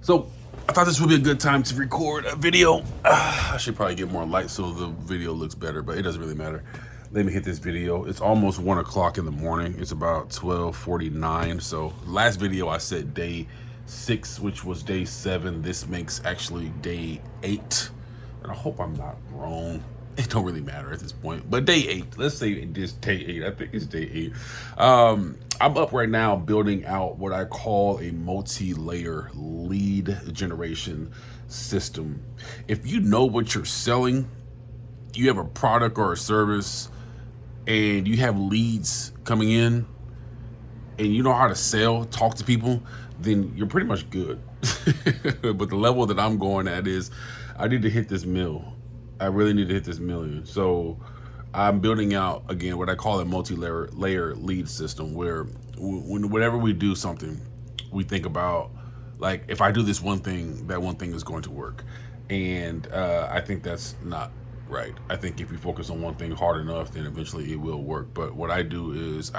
So I thought this would be a good time to record a video. I should probably get more light so the video looks better, but it doesn't really matter. Let me hit this video. It's almost 1 o'clock in the morning. It's about 12:49. So last video I said day 6, which was day 7. This makes actually day 8. And I hope I'm not wrong. It don't really matter at this point. But day 8, let's say this day 8. I think it's day 8. I'm up right now building out what I call a multi-layer lead generation system. If you know what you're selling, you have a product or a service, and you have leads coming in, and you know how to sell, talk to people, then you're pretty much good. But the level that I'm going at is I need to hit this mill. I really need to hit this million. So I'm building out, again, what I call a multi-layer lead system, where whenever we do something, we think about, like, if I do this one thing, that one thing is going to work. And I think that's not right. I think if you focus on one thing hard enough, then eventually it will work. But what I do is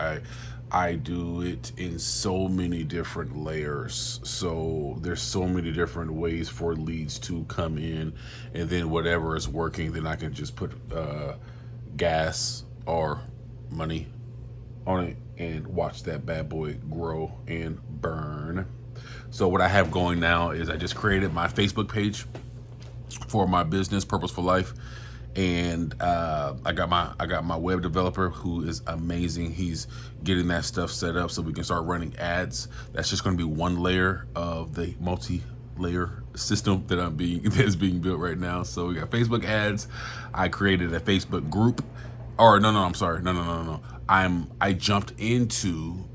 I do it in so many different layers. So there's so many different ways for leads to come in, and then whatever is working, then I can just put gas or money on it and watch that bad boy grow and burn. So what I have going now is I just created my Facebook page for my business, Purposeful Life. And I got my web developer who is amazing. He's getting that stuff set up so we can start running ads. That's just going to be one layer of the multi-layer system that is being built right now. So we got Facebook ads. I created a Facebook group. Or no. I jumped into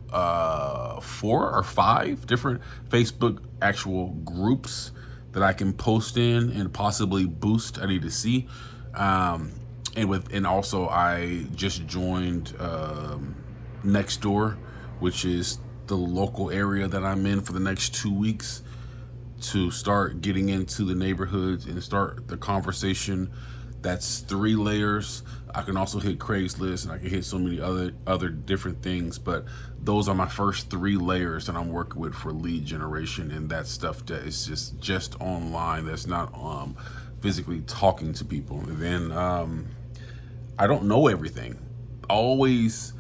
4 or 5 different Facebook actual groups that I can post in and possibly boost. I need to see. And also I just joined Nextdoor, which is the local area that I'm in for the next 2 weeks, to start getting into the neighborhoods and start the conversation. That's 3 layers. I can also hit Craigslist, and I can hit so many other different things, but those are my first 3 layers that I'm working with for lead generation, and that stuff that is just online. That's not physically talking to people. And then I don't know everything. Always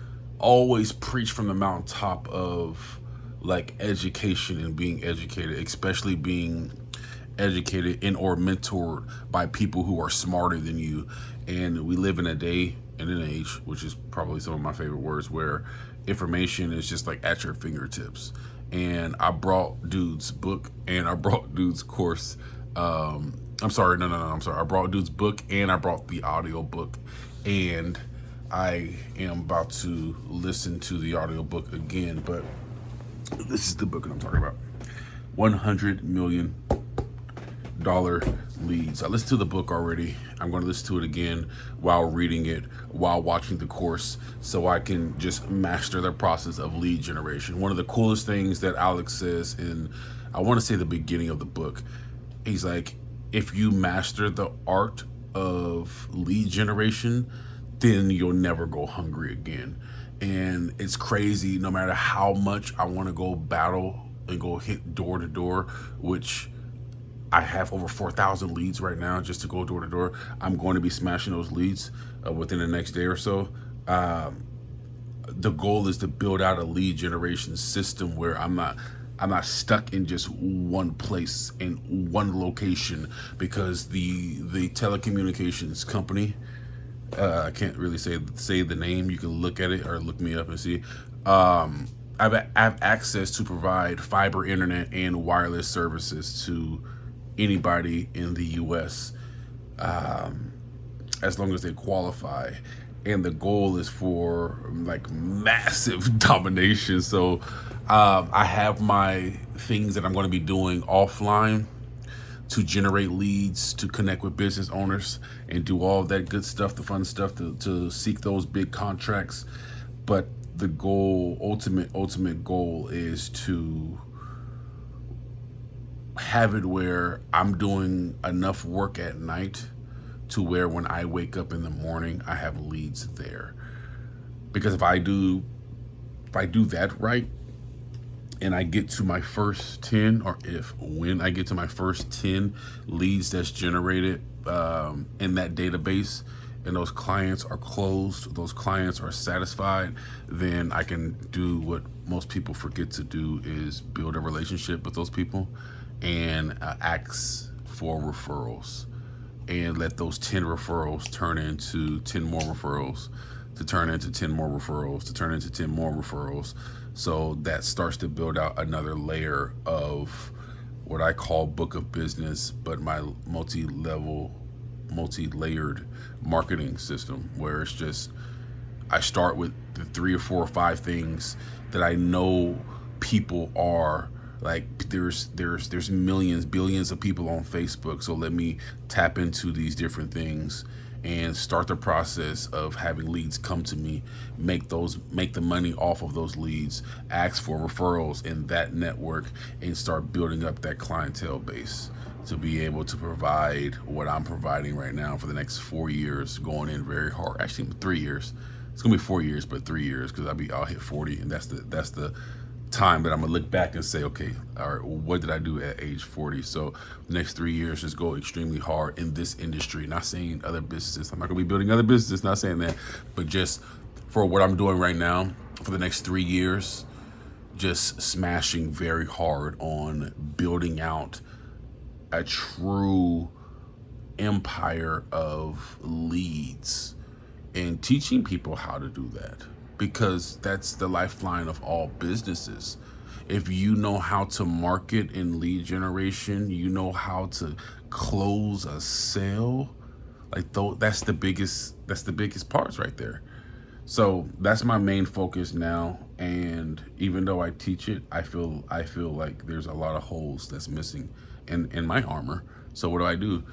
preach from the mountaintop of, like, education and being educated, especially being educated and or mentored by people who are smarter than you. And we live in a day and an age, which is probably some of my favorite words, where information is just like at your fingertips. And I brought Dude's book and I brought Dude's course. I brought Dude's book and I brought the audio book, and I am about to listen to the audio book again. But this is the book that I'm talking about. 100 million dollar leads. I listened to the book already. I'm going to listen to it again while reading it, while watching the course, so I can just master the process of lead generation. One of the coolest things that Alex says in, I want to say, the beginning of the book, he's like, if you master the art of lead generation, then you'll never go hungry again. And it's crazy, no matter how much I want to go battle and go hit door to door, which I have over 4,000 leads right now just to go door to door. I'm going to be smashing those leads within the next day or so. The goal is to build out a lead generation system where I'm not stuck in just one place, in one location, because the telecommunications company, I can't really say the name. You can look at it or look me up and see. I have access to provide fiber internet and wireless services to anybody in the US, as long as they qualify. And the goal is for, like, massive domination. So I have my things that I'm going to be doing offline to generate leads, to connect with business owners and do all that good stuff, the fun stuff, to seek those big contracts. But the goal, ultimate goal, is to have it where I'm doing enough work at night to where when I wake up in the morning, I have leads there. Because if I do that right, and I get to my first 10, or when I get to my first 10 leads that's generated in that database, and those clients are closed, those clients are satisfied, then I can do what most people forget to do, is build a relationship with those people and ask for referrals, and let those 10 referrals turn into 10 more referrals, to turn into 10 more referrals, to turn into 10 more referrals. So that starts to build out another layer of what I call book of business, but my multi-layered marketing system, where it's just, I start with the 3 or 4 or 5 things that I know people are like. There's millions, billions of people on Facebook, so let me tap into these different things and start the process of having leads come to me, make the money off of those leads, ask for referrals in that network, and start building up that clientele base to be able to provide what I'm providing right now for the next 4 years, going in very hard. Actually, 3 years. It's gonna be 4 years, but 3 years, because I'll hit 40, and that's the time that I'm gonna look back and say, okay, all right, well, what did I do at age 40? So the next 3 years, just go extremely hard in this industry. Not saying other businesses. I'm not gonna be building other businesses. Not saying that, but just for what I'm doing right now, for the next 3 years, just smashing very hard on building out a true empire of leads and teaching people how to do that, because that's the lifeline of all businesses. If you know how to market in lead generation, you know how to close a sale, like that's the biggest parts right there. So that's my main focus now, and even though I teach it, I feel like there's a lot of holes that's missing in my armor. So what do?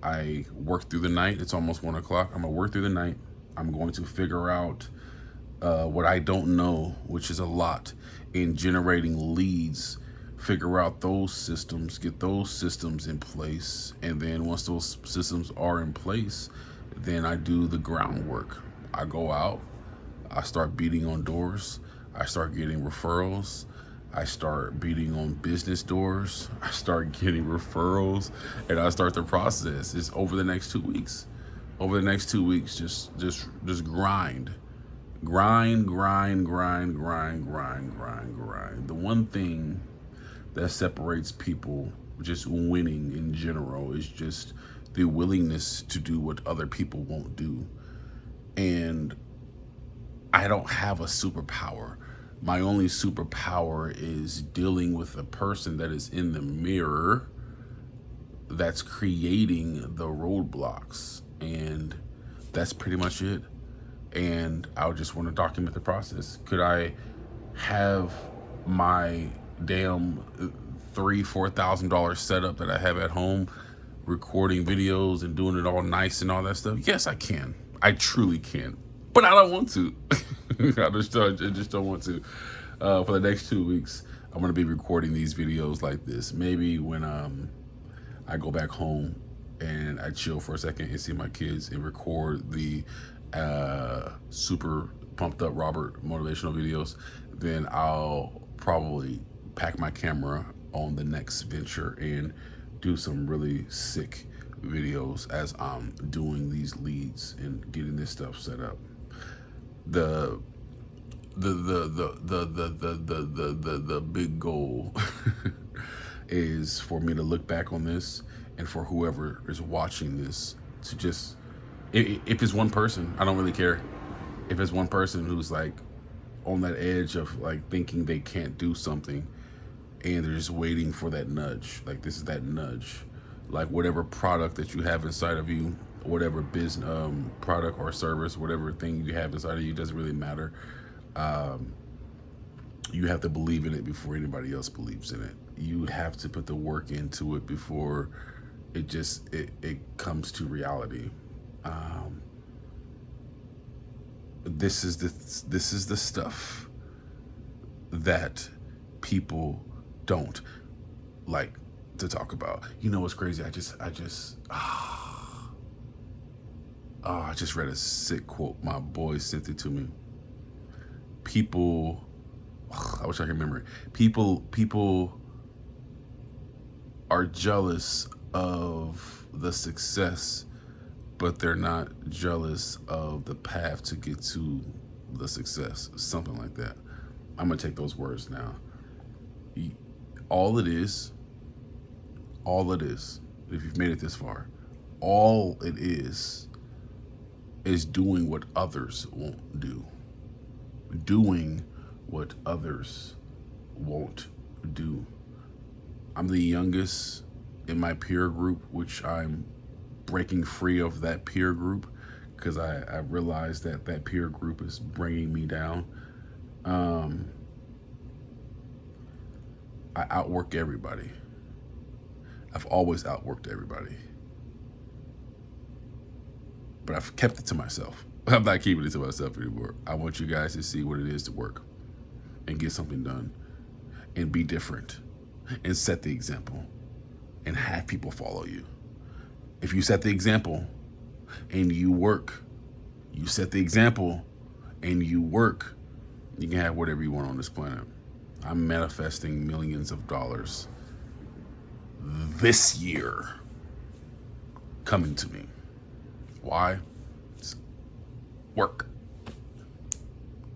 I work through the night. It's almost 1 o'clock. I'm gonna work through the night. I'm going to figure out what I don't know, which is a lot, in generating leads. Figure out those systems, get those systems in place, and then once those systems are in place, then I do the groundwork. I go out, I start beating on doors, I start getting referrals, I start beating on business doors, I start getting referrals, and I start the process. It's over the next 2 weeks. Over the next 2 weeks, just grind. Grind, grind, grind, grind, grind, grind, grind. The one thing that separates people just winning in general is just the willingness to do what other people won't do. And I don't have a superpower. My only superpower is dealing with a person that is in the mirror that's creating the roadblocks. And that's pretty much it. And I would just want to document the process. Could I have my damn $3,000-4,000 setup that I have at home, recording videos and doing it all nice and all that stuff? Yes, I can. I truly can. But I don't want to. I just don't want to. For the next 2 weeks, I'm gonna be recording these videos like this. Maybe when I go back home and I chill for a second and see my kids and record the super pumped up Robert motivational videos, then I'll probably pack my camera on the next venture and do some really sick videos as I'm doing these leads and getting this stuff set up. The big goal is for me to look back on this, and for whoever is watching this to just, if it's one person, I don't really care. If it's one person who's like on that edge of like thinking they can't do something, and they're just waiting for that nudge, like this is that nudge, like whatever product that you have inside of you, whatever business, product or service, whatever thing you have inside of you, doesn't really matter. You have to believe in it before anybody else believes in it. You have to put the work into it before it comes to reality. This is the stuff that people don't like to talk about. You know what's crazy? I just read a sick quote. My boy sent it to me. People, I wish I could remember it. People are jealous of the success, but they're not jealous of the path to get to the success. Something like that. I'm gonna take those words now. All it is, if you've made it this far, all it is doing what others won't do. Doing what others won't do. I'm the youngest in my peer group, which I'm breaking free of that peer group because I realized that peer group is bringing me down. I outwork everybody. I've always outworked everybody. But I've kept it to myself. I'm not keeping it to myself anymore. I want you guys to see what it is to work and get something done and be different and set the example and have people follow you. If you set the example and you work, you set the example and you work, you can have whatever you want on this planet. I'm manifesting millions of dollars this year coming to me. Why? It's work.